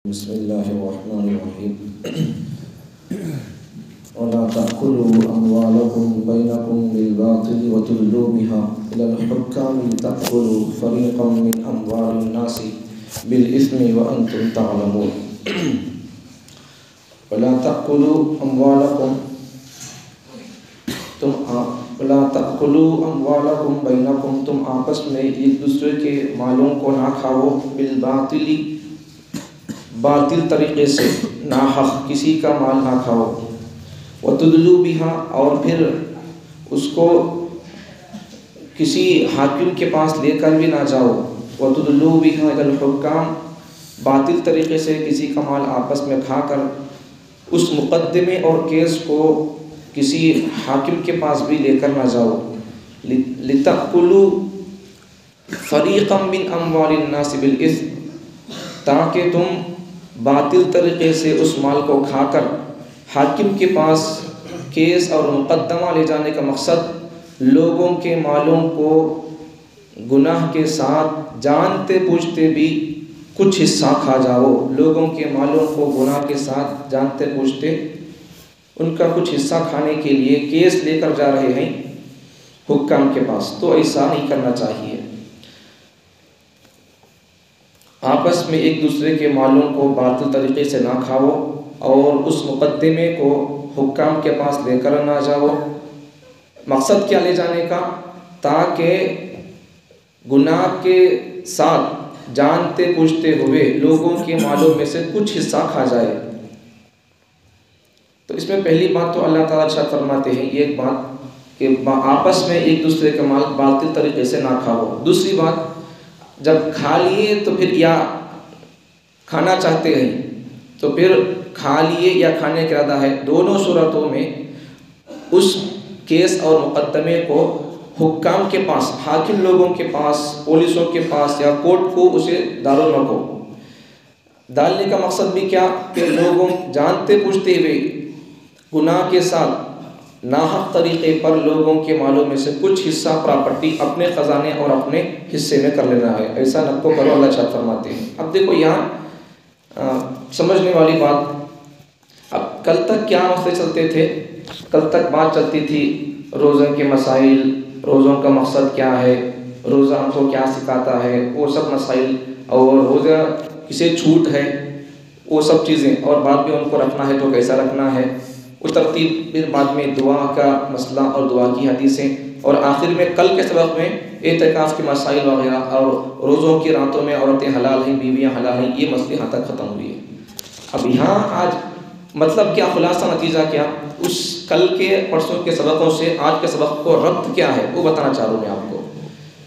بسم اللہ الرحمن الرحیم ولا تأكلوا أموالكم بينكم بالباطل وتدلوا بها إلى الحكام لتأكلوا فريقا من أموال الناس بالإثم وأنتم تعلمون ولا تأكلوا أموالكم بینکم تم آپس میں ایک دوسرے کے مالوں کو نہ کھاؤ بالباطل باطل طریقے سے، ناحق کسی کا مال نہ کھاؤ، وتدلوا بها اور پھر اس کو کسی حاکم کے پاس لے کر بھی نہ جاؤ، وتدلوا بها الی الحکام باطل طریقے سے کسی کا مال آپس میں کھا کر اس مقدمے اور کیس کو کسی حاکم کے پاس بھی لے کر نہ جاؤ، لتأکلوا فریقا من اموال الناس بالاثم تاکہ تم باطل طریقے سے اس مال کو کھا کر حاکم کے پاس کیس اور مقدمہ لے جانے کا مقصد لوگوں کے مالوں کو گناہ کے ساتھ جانتے بوجھتے بھی کچھ حصہ کھا جاؤ، لوگوں کے مالوں کو گناہ کے ساتھ جانتے بوجھتے ان کا کچھ حصہ کھانے کے لیے کیس لے کر جا رہے ہیں حکام کے پاس، تو ایسا نہیں کرنا چاہیے۔ آپس میں ایک دوسرے کے مالوں کو باطل طریقے سے نہ کھاؤ اور اس مقدمے کو حکام کے پاس لے کر نہ جاؤ۔ مقصد کیا لے جانے کا؟ تاکہ گناہ کے ساتھ جانتے بوجھتے ہوئے لوگوں کے مالوں میں سے کچھ حصہ کھا جائے۔ تو اس میں پہلی بات تو اللہ تعالیٰ ارشاد فرماتے ہیں یہ ایک بات کہ آپس میں ایک دوسرے کا مال باطل طریقے سے نہ کھاؤ۔ دوسری بات، جب کھا لیے تو پھر یا کھانا چاہتے ہیں تو پھر کھا لیے یا کھانے کا ارادہ ہے، دونوں صورتوں میں اس کیس اور مقدمے کو حکام کے پاس، حاکم لوگوں کے پاس، پولیسوں کے پاس یا کورٹ کو اسے دارالمکو ڈالنے کا مقصد بھی کیا کہ لوگوں جانتے بوجھتے ہوئے گناہ کے ساتھ ناحق طریقے پر لوگوں کے مالوں میں سے کچھ حصہ پراپرٹی اپنے خزانے اور اپنے حصے میں کر لینا ہے، ایسا نہ کو کرو، اللہ ارشاد فرماتے ہیں۔ اب دیکھو یہاں سمجھنے والی بات، اب کل تک کیا مسئلے چلتے تھے؟ کل تک بات چلتی تھی روزوں کے مسائل، روزوں کا مقصد کیا ہے، روزہ ہم کو کیا سکھاتا ہے، وہ سب مسائل، اور روزہ کسے چھوٹ ہے وہ سب چیزیں، اور بعد میں ان کو رکھنا ہے تو کیسا رکھنا ہے، وہ ترتیب، پھر بعد میں دعا کا مسئلہ اور دعا کی حدیثیں، اور آخر میں کل کے سبق میں اعتکاف کے مسائل وغیرہ، اور روزوں کی راتوں میں عورتیں حلال ہیں، بیویاں حلال ہیں، یہ مسئلے یہاں تک ختم ہوئی ہے۔ اب یہاں آج مطلب کیا، خلاصہ نتیجہ کیا، اس کل کے پرسوں کے سبقوں سے آج کے سبق کو ربط کیا ہے وہ بتانا چاہ رہا ہوں میں آپ کو۔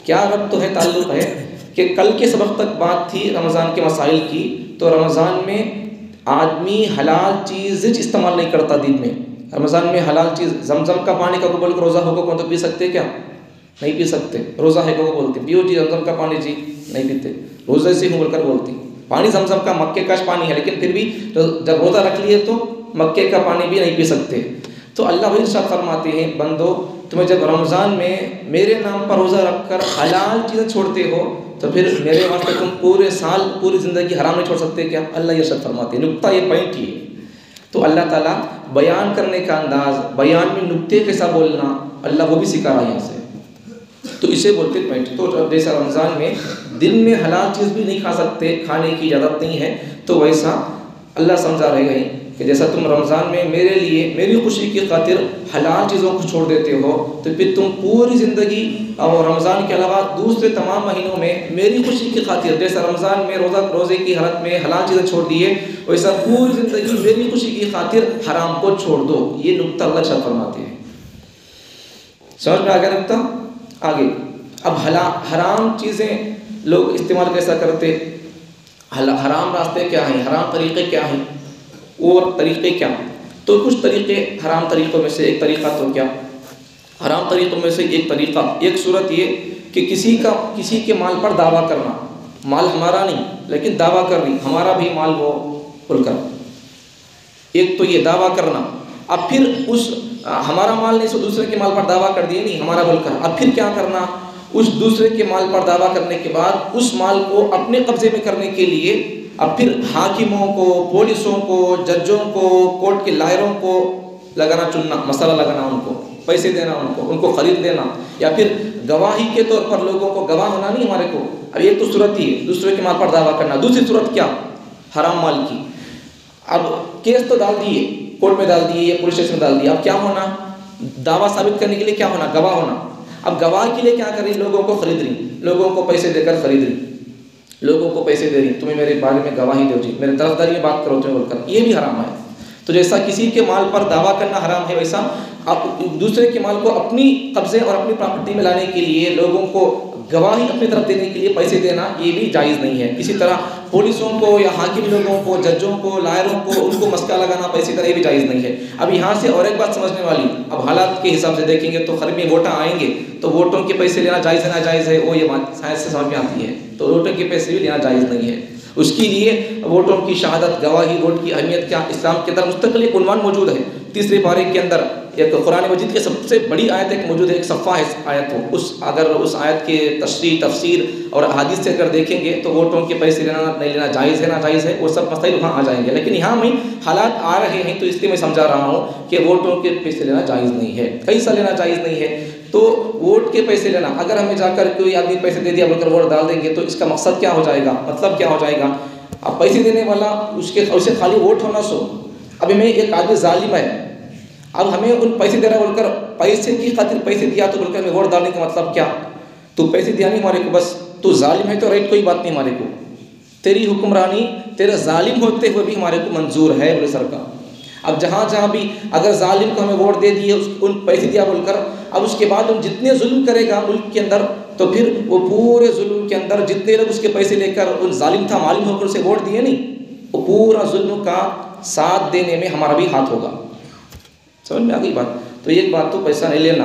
کیا ربط ہے، تعلق ہے کہ کل کے سبق تک بات تھی رمضان کے مسائل کی، تو رمضان میں آدمی حلال چیز استعمال نہیں کرتا دن میں۔ رمضان میں حلال چیز، زمزم کا پانی کا کو بول کر روزہ ہو کو تو پی سکتے کیا؟ نہیں پی سکتے، روزہ ہے کو بولتے پیو جی زمزم کا پانی، جی نہیں پیتے، روزے سے ہوں بول کر بولتی۔ پانی زمزم کا مکے کا پانی ہے، لیکن پھر بھی جب روزہ رکھ لیے تو مکے کا پانی بھی نہیں پی سکتے۔ تو اللہ وہی ارشاد فرماتے ہیں بندو تمہیں جب رمضان میں میرے نام پر روزہ رکھ کر حلال چیزیں چھوڑتے ہو تو پھر میرے واسطے تم پورے سال پوری زندگی حرام نہیں چھوڑ سکتے کیا؟ اللہ یہ ارشاد فرماتے ہیں۔ نقطہ یہ پوائنٹ ہی ہے۔ تو اللہ تعالیٰ بیان کرنے کا انداز، بیان میں نقطے کیسا بولنا، اللہ وہ بھی سکھا رہا ہے یہاں سے، تو اسے بولتے پوائنٹ۔ تو جیسا رمضان میں دن میں حلال چیز بھی نہیں کھا سکتے، کھانے کی اجازت نہیں ہے، تو ویسا اللہ سمجھا رہے ہیں کہ جیسا تم رمضان میں میرے لیے میری خوشی کی خاطر حلال چیزوں کو چھوڑ دیتے ہو، تو پھر تم پوری زندگی اور رمضان کے علاوہ دوسرے تمام مہینوں میں میری خوشی کی خاطر، جیسا رمضان میں روزے کی حالت میں حلال چیزیں چھوڑ دیے، ویسا پوری زندگی میری خوشی کی خاطر حرام کو چھوڑ دو۔ یہ نقطہ اللہ ارشاد فرماتے ہیں۔ سمجھ میں آ گیا نقطہ؟ آگے اب حرام چیزیں لوگ استعمال کیسا کرتے، حرام راستے کیا ہیں، حرام طریقے کیا ہیں، اور طریقے کیا؟ تو کچھ طریقے حرام طریقوں میں سے ایک طریقہ تو کیا، حرام طریقوں میں سے ایک طریقہ، ایک صورت یہ کہ کسی کے مال پر دعویٰ کرنا، مال ہمارا نہیں لیکن دعویٰ کر رہی ہمارا بھی مال وہ کھل کر، ایک تو یہ دعویٰ کرنا۔ اب پھر اس ہمارا مال نہیں سو دوسرے کے مال پر دعویٰ کر دیے، نہیں ہمارا بول کر، اب پھر کیا کرنا، اس دوسرے کے مال پر دعویٰ کرنے کے بعد اس مال کو اپنے قبضے میں کرنے کے لیے اب پھر حاکموں کو، پولیسوں کو، ججوں کو، کورٹ کے لائروں کو لگانا چننا، مسئلہ لگانا، ان کو پیسے دینا، ان کو خرید دینا، یا پھر گواہی کے طور پر لوگوں کو گواہ ہونا نہیں ہمارے کو. اب ایک تو صورت ہی ہے دوسرے کے مال پر دعویٰ کرنا. دوسری صورت کیا؟ حرام مال کی. اب کیس تو ڈال دیے، کورٹ میں ڈال دیے یا پولیس اسٹیشن میں ڈال دیے، اب کیا ہونا؟ دعویٰ ثابت کرنے کے لیے کیا ہونا؟ گواہ ہونا. اب گواہ کے لیے کیا کر رہی؟ لوگوں کو خرید رہی، لوگوں کو پیسے دے کر خرید رہی، لوگوں کو پیسے دے رہی، تمہیں میرے بارے میں گواہی دو جی، میرے طرفداری میں بات کرو تمہیں بول کر، یہ بھی حرام ہے. تو جیسا کسی کے مال پر دعویٰ کرنا حرام ہے، ویسا آپ دوسرے کے مال کو اپنی قبضے اور اپنی پراپرٹی میں لانے کے لیے لوگوں کو گواہی اپنی طرف دینے کے لیے پیسے دینا یہ بھی جائز نہیں ہے. اسی طرح پولیسوں کو یا حاکم لوگوں کو، ججوں کو، لائروں کو، ان کو مسکا لگانا پیسے دینا یہ بھی جائز نہیں ہے. اب یہاں سے اور ایک بات سمجھنے والی، اب حالات کے حساب سے دیکھیں گے تو خرید میں ووٹاں آئیں گے تو ووٹوں کے پیسے لینا جائز ہے ناجائز ہے، وہ یہ بات سائنس سے سمجھ میں آتی ہے. تو ووٹوں کے پیسے بھی لینا جائز نہیں ہے. اس کے لیے ووٹوں کی شہادت، گواہی، ووٹ کی اہمیت کیا، اسلام کے اندر مستقل ایک عنوان موجود ہے. تیسرے پارے کے اندر ایک قرآن مجید کی سب سے بڑی آیت ایک موجود ہے، ایک صفحہ ہے آیت ہو، اگر اس آیت کے تشریح، تفسیر اور احادیث سے اگر دیکھیں گے تو ووٹوں کے پیسے لینا نہیں لینا جائز ہے ناجائز ہے، وہ سب مسائل وہاں آ جائیں گے. لیکن یہاں میں حالات آ رہے ہیں تو اس لیے میں سمجھا رہا ہوں کہ ووٹوں کے پیسے لینا جائز نہیں ہے. کیسا لینا جائز نہیں ہے؟ تو ووٹ کے پیسے لینا، اگر ہمیں جا کر کوئی آدمی پیسے دے دیا بول کر ووٹ ڈال دیں گے تو اس کا مقصد کیا ہو جائے گا، مطلب کیا ہو جائے گا؟ اب پیسے دینے والا اسے خالی ووٹ ہونا سو. اب ہمیں ایک آدمی ظالم ہے، اب ہمیں ان پیسے دے رہا بول کر پیسے کی خاطر پیسے دیا تو بول کر ہمیں ووٹ ڈالنے کا مطلب کیا؟ تو پیسے دیا نہیں ہمارے کو، بس تو ظالم ہے تو رائٹ کوئی بات نہیں ہمارے کو، تیری حکمرانی تیرے ظالم ہوتے ہوئے بھی ہمارے کو منظور ہے بولے سرکار. اب جہاں بھی اگر ظالم کو ہمیں ووٹ دے دیے، ان پیسے دیا بول کر، اب اس کے بعد ان جتنے ظلم کرے گا ملک کے اندر تو پھر وہ پورے ظلم کے اندر جتنے لوگ اس کے پیسے لے کر ان ظالم تھا معلوم ہو کر اسے ووٹ دیے نہیں، وہ پورا ظلم کا ساتھ دینے میں ہمارا بھی ہاتھ ہوگا. سمجھ میں آ گئی بات؟ تو ایک بات تو پیسہ نہیں لینا.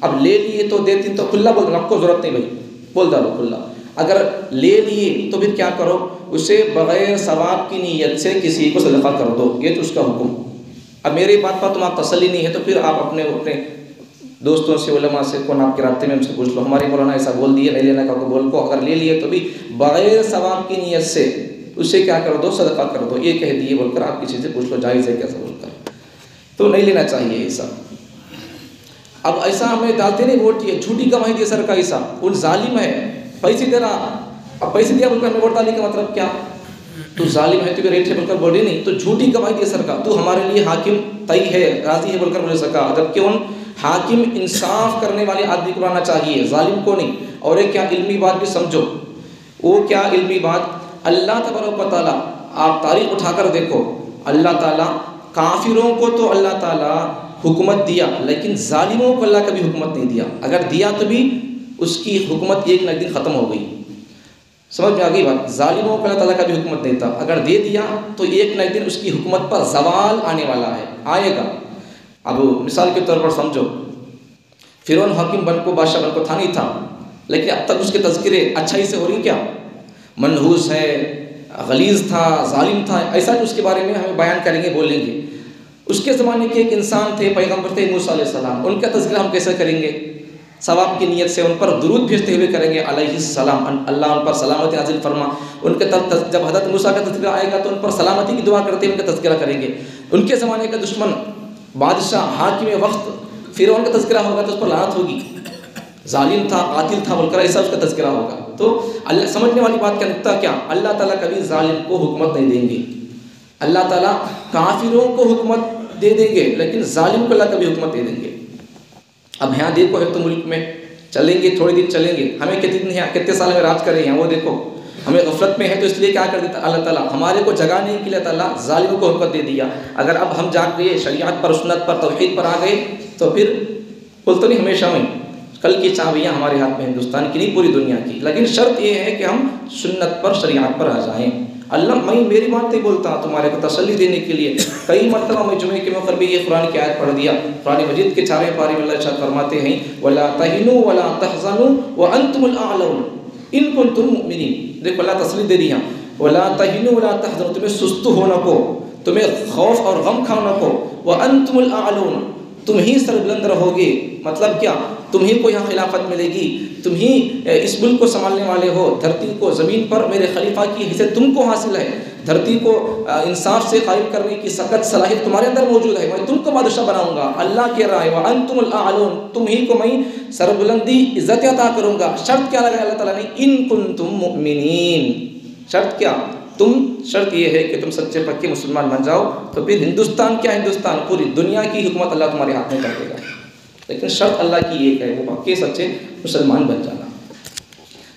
اب لے لیے تو دیتے تو کھلا بول دو، آپ کو ضرورت نہیں بھائی، بول ڈالو کھلا. اگر لے لیے تو پھر کیا کرو؟ اسے بغیر ثواب کی نیت سے کسی کو صدقہ کر دو، یہ تو اس کا حکم. اب میری بات پر تمہارا تسلی نہیں ہے تو پھر آپ اپنے دوستوں سے، علماء سے، کون آپ کے رابطے میں ان سے پوچھ لو، ہماری مولانا ایسا بول دیے، نہیں لینا کا بول کو. اگر لے لیے تو بھی بغیر ثواب کی نیت سے اسے کیا کر دو؟ صدقہ کر دو. یہ کہہ دیے بول کر آپ کسی سے پوچھ لو جائز ہے کیسا بول کر، تو نہیں لینا چاہیے ایسا. اب ایسا ہمیں ڈالتے نہیں ووٹ، یہ جھوٹی گواہی دی سر کا، ایسا ان ظالم ہے پیسے دے رہا، اب پیسے دیا بول کر ہمیں ووٹ ڈالنے کا مطلب کیا؟ تو ظالم ہے تو ریٹ ہے بول کر بول رہی نہیں، تو جھوٹی گواہی دی سر کا، تو ہمارے لیے حاکم طیب ہے، راضی ہے بول کر بول سکا. جبکہ ان حاکم انصاف کرنے والے آدمی کو لانا چاہیے، ظالم کو نہیں. اور ایک کیا علمی بات بھی سمجھو، وہ کیا علمی بات؟ اللہ تبارک و تعالیٰ، آپ تاریخ اٹھا کر دیکھو، اللہ تعالیٰ کافروں کو تو اللہ تعالیٰ حکومت دیا، لیکن ظالموں کو اللہ کبھی حکومت نہیں دیا. اگر دیا تو بھی اس کی حکومت ایک نہ ایک دن ختم ہو گئی. سمجھ میں آ گئی بات؟ ظالموں کو اللہ تعالیٰ کبھی حکومت نہیں تھا، اگر دے دیا تو ایک نہ ایک دن اس کی حکومت پر زوال آنے والا ہے، آئے گا. اب مثال کے طور پر سمجھو، فرعون حاکم بن کو، بادشاہ بن کو تھا نہیں تھا، لیکن اب تک اس کے تذکرے اچھائی سے ہو رہی کیا؟ منحوس ہے، غلیظ تھا، ظالم تھا، ایسا اس کے بارے میں ہمیں بیان کریں گے، بولیں گے. اس کے زمانے کے ایک انسان تھے، پیغمبر تھے موسیٰ علیہ السلام، ان کا تذکرہ ہم کیسے کریں گے؟ ثواب کی نیت سے ان پر درود بھیجتے ہوئے کریں گے، علیہ السلام، اللہ ان پر سلامتی نازل فرما. ان کے جب حضرت موسیٰ کا تذکرہ آئے گا تو ان پر سلامتی کی دعا کرتے ہوئے ان کا تذکرہ کریں گے. ان کے زمانے کا دشمن، بادشاہ، حاکم وقت فرعون کا تذکرہ ہوگا تو اس پر لعنت ہوگی، ظالم تھا، قاتل تھا بول کر ایسا اس کا تذکرہ ہوگا. تو اللہ سمجھنے والی بات کا نقطہ کیا؟ اللہ تعالیٰ کبھی ظالم کو حکومت نہیں دیں گے. اللہ تعالیٰ کافروں کو حکومت دے دیں گے لیکن ظالم کو اللہ کبھی حکومت دے دیں گے. اب یہاں دیکھو ہے تو ملک میں چلیں گے، تھوڑے دن چلیں گے، ہمیں کتنے سال میں راج کر رہے ہیں وہ دیکھو. ہمیں غفلت میں ہے تو اس لیے کیا کر دیتا اللہ تعالیٰ؟ ہمارے کو جگانے کے لیے تعالیٰ ظالموں کو حکومت دے دیا. اگر اب ہم جاگ گئے، شریعت پر، سنت پر، توحید پر آ گئے تو پھر بول تو نہیں ہمیشہ میں کل کی چابیاں ہمارے ہاتھ میں، ہندوستان کی نہیں پوری دنیا کی. لیکن شرط یہ ہے کہ ہم سنت پر، شریعت پر آ جائیں. اللہ میں میری بات نہیں بولتا، تمہارے کو تسلی دینے کے لیے کئی مرتبہ میں جمعے کے موقع بھی یہ قرآن کی آیت پڑھ دیا. قرآن مجید کے 4ویں پارے میں اللہ ارشاد فرماتے ہیں وَلَا تَهِنُوا وَلَا تَحْزَنُوا وَأَنْتُمُ الْأَعْلَوْنَ إِن كُنتُم مُؤْمِنِينَ. دیکھو اللہ تسلی دے دیا، وَلَا تَهِنُوا وَلَا تَحْزَنُوا، تمہیں سست ہونا کو، تمہیں خوف اور غم کھانا کو، وَأَنْتُمُ الْأَعْلَوْنَ، تم ہی سربلند رہو گے، مطلب کیا، تم ہی کو یہاں خلافت ملے گی، تم ہی اس ملک کو سنبھالنے والے ہو، دھرتی کو، زمین پر میرے خلیفہ کی حیثیت تم کو حاصل ہے، دھرتی کو انصاف سے قائم کرنے کی سخت صلاحیت تمہارے اندر موجود ہے، میں تم کو بادشاہ بناؤں گا۔ اللہ کہہ رہا ہے وَأَنْتُمُ الْأَعْلَوْنَ، تم ہی کو میں سربلندی عزت عطا کروں گا۔ شرط کیا لگایا اللہ تعالیٰ نے؟ إِن كُنتُم مُؤْمِنِينَ، شرط کیا؟ شرط یہ ہے کہ تم سچے پکے مسلمان بن جاؤ، تو پھر ہندوستان کیا، ہندوستان پوری دنیا کی حکومت اللہ تمہارے ہاتھ میں کر دے گا، لیکن شرط اللہ کی ایک ہے، وہ پکے سچے مسلمان بن جانا۔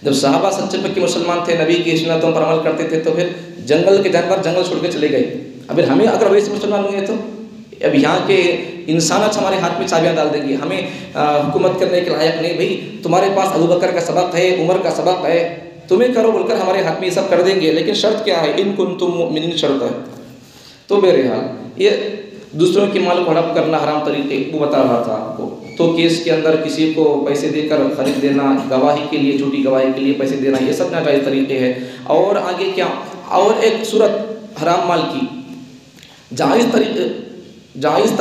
جب صحابہ سچے پکے مسلمان تھے، نبی کی سنتوں پر عمل کرتے تھے، تو پھر جنگل کے جانور جنگل چھوڑ کے چلے گئے۔ اب ہمیں اگر ویسے مسلمان ہوئے تو اب یہاں کے انسانات ہمارے ہاتھ میں چابیاں ڈال دیں گے، ہمیں حکومت کرنے کے لائق نہیں، بھائی تمہارے پاس ابوبکر کا سبق ہے، عمر کا سبق ہے، تمہیں کرو بول کر ہمارے ہاتھ میں یہ سب کر دیں گے، لیکن شرط کیا ہے؟ ان کنتم مؤمنین شرط ہے۔ تو بہرحال یہ دوسروں کی مال کو ہڑپ کرنا حرام طریقے وہ بتا رہا تھا آپ کو، تو کیس کے اندر کسی کو پیسے دے کر خرید دینا، گواہی کے لیے، جھوٹی گواہی کے لیے پیسے دینا، یہ سب ناجائز طریقے ہیں۔ اور آگے کیا؟ اور ایک صورت حرام مال کی، جائز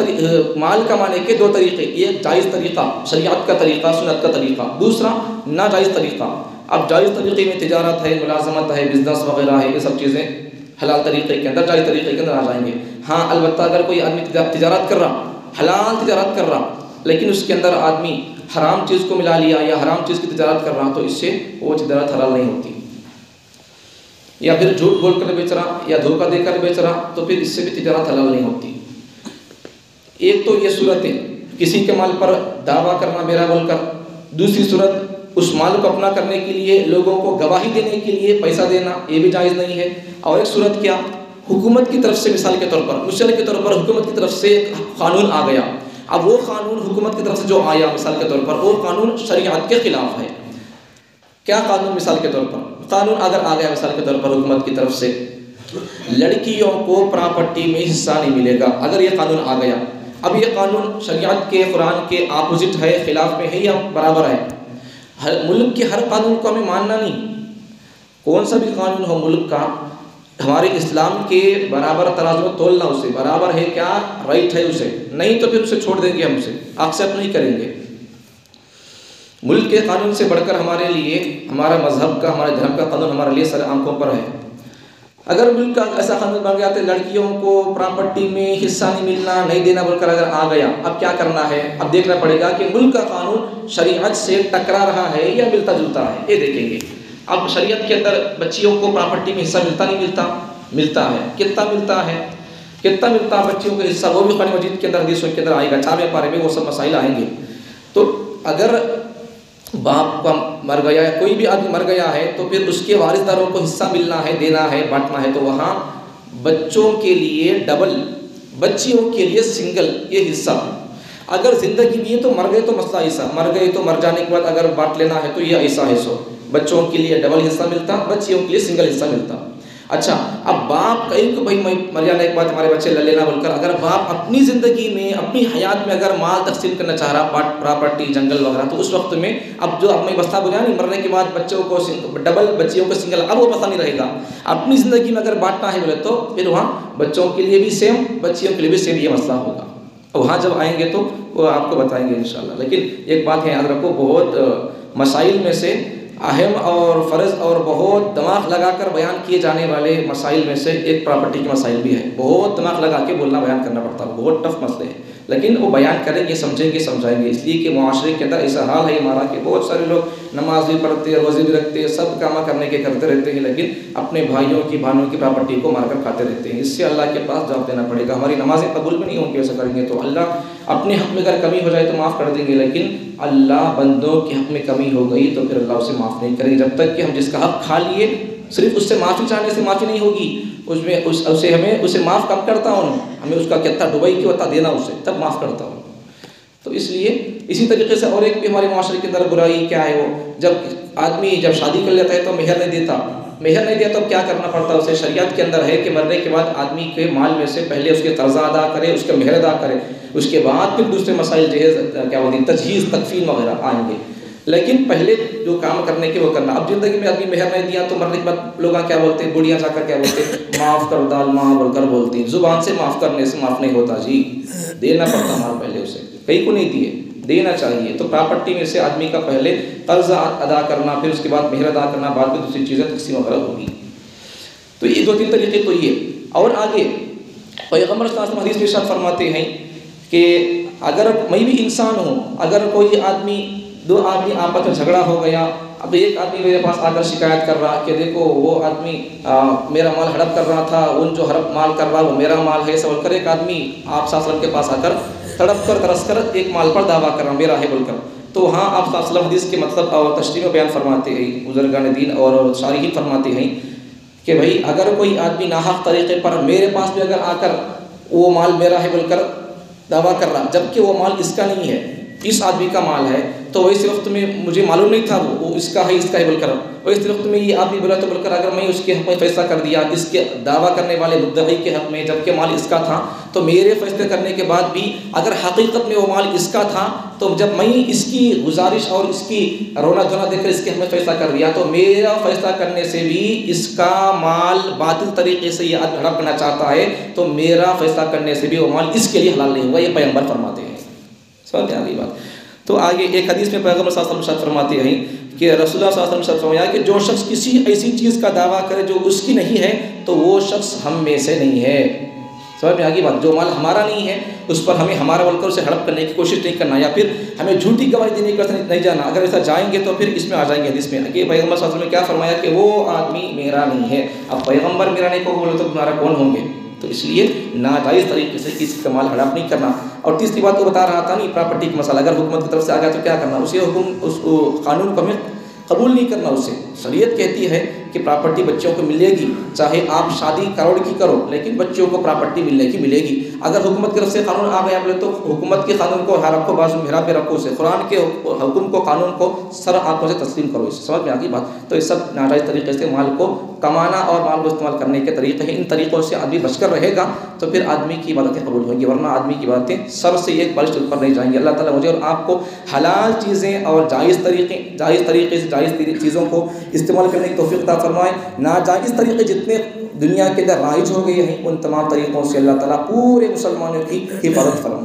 مال کمانے کے دو طریقے، ایک جائز طریقہ شریعت کا طریقہ، سنت کا طریقہ، دوسرا ناجائز طریقہ۔ اب جائز طریقے میں تجارت ہے، ملازمت ہے، بزنس وغیرہ ہے، یہ سب چیزیں حلال طریقے کے اندر، جائز طریقے کے اندر آ جائیں گے۔ ہاں البتہ اگر کوئی آدمی تجارت کر رہا، حلال تجارت کر رہا، لیکن اس کے اندر آدمی حرام چیز کو ملا لیا یا حرام چیز کی تجارت کر رہا، تو اس سے وہ تجارت حلال نہیں ہوتی۔ یا پھر جھوٹ بول کر بیچ رہا یا دھوکہ دے کر بیچ رہا، تو پھر اس سے بھی تجارت حلال نہیں ہوتی۔ ایک تو یہ صورتیں، کسی کے مال پر دعویٰ کرنا میرا بول کر، دوسری صورت اس مال کو اپنا کرنے کے لیے لوگوں کو گواہی دینے کے لیے پیسہ دینا، یہ بھی جائز نہیں ہے۔ اور ایک صورت کیا؟ حکومت کی طرف سے، مثال کے طور پر، مثال کے طور پر حکومت کی طرف سے قانون آ گیا، اب وہ قانون حکومت کی طرف سے جو آیا مثال کے طور پر، وہ قانون شریعت کے خلاف ہے۔ کیا قانون؟ مثال کے طور پر قانون اگر آ گیا مثال کے طور پر حکومت کی طرف سے، لڑکیوں کو پراپرٹی میں حصہ نہیں ملے گا، اگر یہ قانون آ گیا، اب یہ قانون شریعت کے، قرآن کے اپوزٹ ہے، خلاف میں ہے یا برابر ہے؟ ملک کے ہر قانون کو ہمیں ماننا نہیں، کون سا بھی قانون ہو ملک کا، ہمارے اسلام کے برابر ترازو میں تولنا، اسے برابر ہے کیا، رائٹ ہے اسے، نہیں تو پھر اسے چھوڑ دیں گے، ہم اسے ایکسیپٹ نہیں کریں گے۔ ملک کے قانون سے بڑھ کر ہمارے لیے ہمارا مذہب کا، ہمارے دھرم کا قانون ہمارے لیے سر آنکھوں پر ہے۔ اگر ملک کا ایسا قانون بن گیا تو لڑکیوں کو پراپرٹی میں حصہ نہیں ملنا، نہیں دینا بول کر اگر آ گیا، اب کیا کرنا ہے؟ اب دیکھنا پڑے گا کہ ملک کا قانون شریعت سے ٹکرا رہا ہے یا ملتا جلتا ہے، یہ دیکھیں گے۔ اب شریعت کے اندر بچیوں کو پراپرٹی میں حصہ ملتا نہیں ملتا؟ ملتا ہے۔ کتنا ملتا ہے؟ کتنا ملتا ہے بچیوں کا حصہ؟ وہ بھی قرآن مجید کے اندر، حدیثوں کے اندر آئے گا، 4ویں پارے میں وہ سب مسائل آئیں گے۔ تو اگر باپ کا مر گیا یا کوئی بھی آدمی مر گیا ہے تو پھر اس کے وارثداروں کو حصہ ملنا ہے، دینا ہے، بانٹنا ہے، تو وہاں بچوں کے لیے ڈبل، بچیوں کے لیے سنگل یہ حصہ۔ اگر زندگی بھی ہے تو مر گئے تو مسئلہ ایسا، مر گئے تو مر جانے کے بعد اگر بانٹ لینا ہے تو یہ ایسا ہے، سو بچوں کے لیے ڈبل حصہ ملتا، بچیوں کے لیے سنگل حصہ ملتا۔ اچھا، اب باپ کہیں کہ بھائی میں مر جانے کے بعد ہمارے بچے لے لینا بول کر، اگر باپ اپنی زندگی میں، اپنی حیات میں اگر مال تقسیم کرنا چاہ رہا، پراپرٹی، جنگل وغیرہ، تو اس وقت میں اب جو اب میں بستہ بجا نہیں، مرنے کے بعد بچوں کو ڈبل، بچیوں کو سنگل، اب وہ مسئلہ نہیں رہے گا۔ اپنی زندگی میں اگر بانٹنا ہے بولے تو پھر وہاں بچوں کے لیے بھی سیم، بچیوں کے لیے بھی سیم، یہ مسئلہ ہوگا۔ وہاں جب آئیں گے تو وہ آپ کو بتائیں گے انشاءاللہ۔ لیکن ایک بات ہے یاد رکھو، بہت مسائل میں سے اہم اور فرض اور بہت دماغ لگا کر بیان کیے جانے والے مسائل میں سے ایک پراپرٹی کے مسائل بھی ہے، بہت دماغ لگا کے بولنا، بیان کرنا پڑتا ہے، بہت ٹف مسئلے ہیں، لیکن وہ بیان کریں گے، سمجھیں گے، سمجھائیں گے، اس لیے کہ معاشرے کے اندر ایسا حال ہے ہمارا کہ بہت سارے لوگ نماز بھی پڑھتے ہیں، روزے بھی رکھتے ہیں، سب کام کرنے کے کرتے رہتے ہیں، لیکن اپنے بھائیوں کی، بہنوں کی پراپرٹی کو مار کر کھاتے رہتے ہیں۔ اس سے اللہ کے پاس جواب دینا پڑے گا، ہماری نمازیں قبول بھی نہیں ہوں گی ایسا کریں گے تو۔ اللہ اپنے حق میں اگر کمی ہو جائے تو معاف کر دیں گے، لیکن اللہ بندوں کے حق میں کمی ہو گئی تو پھر اللہ اسے معاف نہیں کرے گا، جب تک کہ ہم جس کا حق کھا لیے صرف اس سے معافی چاہنے سے معافی نہیں ہوگی، اس میں اسے ہمیں اسے معاف کب کرتا ہوں، ہمیں اس کا کتنا ڈبئی کی ہوتا دینا اسے، تب معاف کرتا ہوں۔ تو اس لیے اسی طریقے سے اور ایک بھی ہمارے معاشرے کے اندر برائی کیا ہے، وہ جب آدمی جب شادی کر لیتا ہے تو مہر نہیں دیتا، مہر نہیں دیا تو کیا کرنا پڑتا ہے اسے؟ شریعت کے اندر ہے کہ مرنے کے بعد آدمی کے مال میں سے پہلے اس کے قرضہ ادا کرے، اس کے مہر ادا کرے، اس کے بعد پھر دوسرے مسائل جہیز کیا ہوتی ہیں، تجہیز، تکفین وغیرہ آئیں گے، لیکن پہلے جو کام کرنے کے وہ کرنا۔ اب زندگی میں آدمی مہر نہیں دیا تو مرنے کے بعد لوگ کیا بولتے ہیں، بڑھیاں جا کر کیا بولتے ہیں، معاف کر دال ماں بول کر بولتی ہیں، زبان سے معاف کرنے سے معاف نہیں ہوتا جی، دینا پڑتا مال پہلے اسے۔ کئی کو نہیں دیے، دینا چاہیے۔ تو پراپرٹی میں سے آدمی کا پہلے قرض ادا کرنا، پھر اس کے بعد مہر ادا کرنا، بعد میں دوسری چیزیں تقسیم وغیرہ ہوگی۔ تو یہ 2-3 طریقے تو یہ۔ اور آگے پیغمبر صلی اللہ علیہ وسلم حدیث میں ارشاد فرماتے ہیں کہ اگر میں بھی انسان ہوں، اگر کوئی آدمی، 2 آدمی آپس میں جھگڑا ہو گیا، اب ایک آدمی میرے پاس آ کر شکایت کر رہا کہ دیکھو وہ آدمی میرا مال ہڑپ کر رہا تھا، ان جو ہڑپ مال کر رہا وہ میرا مال ہے، ایسا بول کر ایک آدمی آپ صلی اللہ علیہ وسلم کے پاس آ کر تڑپ کر ترس کر ایک مال پر دعویٰ کر رہا میرا ہے بول کر، تو وہاں آپ صلی اللہ علیہ وسلم حدیث کے مطلب اور تشریح میں بیان فرماتے ہیں، بزرگان دین اور شارحین فرماتے ہیں کہ بھائی اگر کوئی آدمی ناحق طریقے پر میرے پاس بھی اگر آ کر وہ مال میرا ہے بول کر دعویٰ کر رہا، جبکہ وہ مال اس کا نہیں ہے، اس آدمی کا مال ہے، تو ویسے وقت میں مجھے معلوم نہیں تھا وہ اس کا ہے اس کا ہے بول کر، ویسے وقت میں یہ آدمی بولا تو بول کر اگر میں اس کے حق میں فیصلہ کر دیا اس کے دعویٰ کرنے والے مدعی کے حق میں، جبکہ مال اس کا تھا، تو میرے فیصلے کرنے کے بعد بھی اگر حقیقت میں وہ مال اس کا تھا، تو جب میں اس کی گزارش اور اس کی رونا دھونا دیکھ کر اس کے حق میں فیصلہ کر دیا، تو میرا فیصلہ کرنے سے بھی اس کا مال باطل طریقے سے یہ آدمی ہڑپ کرنا چاہتا ہے، تو میرا فیصلہ کرنے سے بھی وہ مال اس کے لیے حلال نہیں ہوا، یہ پیغمبر فرماتے ہیں۔ سمجھ میں آ گئی بات؟ تو آگے ایک حدیث میں پیغمبر صلی اللہ علیہ وسلم فرماتے ہیں کہ رسول اللہ صلی اللہ علیہ وسلم فرمایا کہ جو شخص کسی ایسی چیز کا دعویٰ کرے جو اس کی نہیں ہے، تو وہ شخص ہم میں سے نہیں ہے۔ سمجھ میں آگئی بات؟ جو مال ہمارا نہیں ہے اس پر ہمیں ہمارا بول کر اسے ہڑپ کرنے کی کوشش نہیں کرنا، یا پھر ہمیں جھوٹی گواہی دینے کی نہیں جانا، اگر ایسا جائیں گے تو پھر اس میں آ جائیں گے حدیث میں کہ پیغمبر صلی اللہ علیہ وسلم نے کیا فرمایا کہ وہ آدمی میرا نہیں ہے۔ اب پیغمبر میرا نہیں کو بولے تو تمہارا کون ہوں گے؟ تو اس لیے ناجائز طریقے سے کسی کا مال ہڑپ نہیں کرنا۔ اور تیسری بات تو بتا رہا تھا نہیں، پراپرٹی کا مسئلہ، اگر حکومت کی طرف سے آ گیا تو کیا کرنا، اسے اس قانون کو ہمیں قبول نہیں کرنا۔ اسے شریعت کہتی ہے کہ پراپرٹی بچوں کو ملے گی، چاہے آپ شادی کروڑ کی کرو لیکن بچوں کو پراپرٹی ملنے کی ملے گی۔ اگر حکومت کی طرف سے قانون آ گیا بولے تو حکومت کے قانون کو رکھو بازو محراب پہ رکھو، اسے قرآن کے حکم کو قانون کو سر آنکھوں سے تسلیم کرو۔ اس سمجھ میں آ گئی بات؟ تو یہ سب ناجائز طریقے سے مال کو کمانا اور مال کو استعمال کرنے کے طریقے ہیں۔ ان طریقوں سے آدمی بچ کر رہے گا تو پھر آدمی کی عبادتیں قبول ہوں گی، ورنہ آدمی کی عبادتیں سر سے ایک بالشت اوپر نہیں جائیں گی۔ اللہ تعالیٰ مجھے اور آپ کو حلال چیزیں اور جائز طریقے سے جائز چیزوں کو استعمال کرنے کی توفیق عطا فرمائے۔ ناجائز طریقے جتنے دنیا کے اندر رائج ہو گئے ہیں ان تمام طریقوں سے اللہ تعالیٰ پورے مسلمانوں کی حفاظت فرمائے۔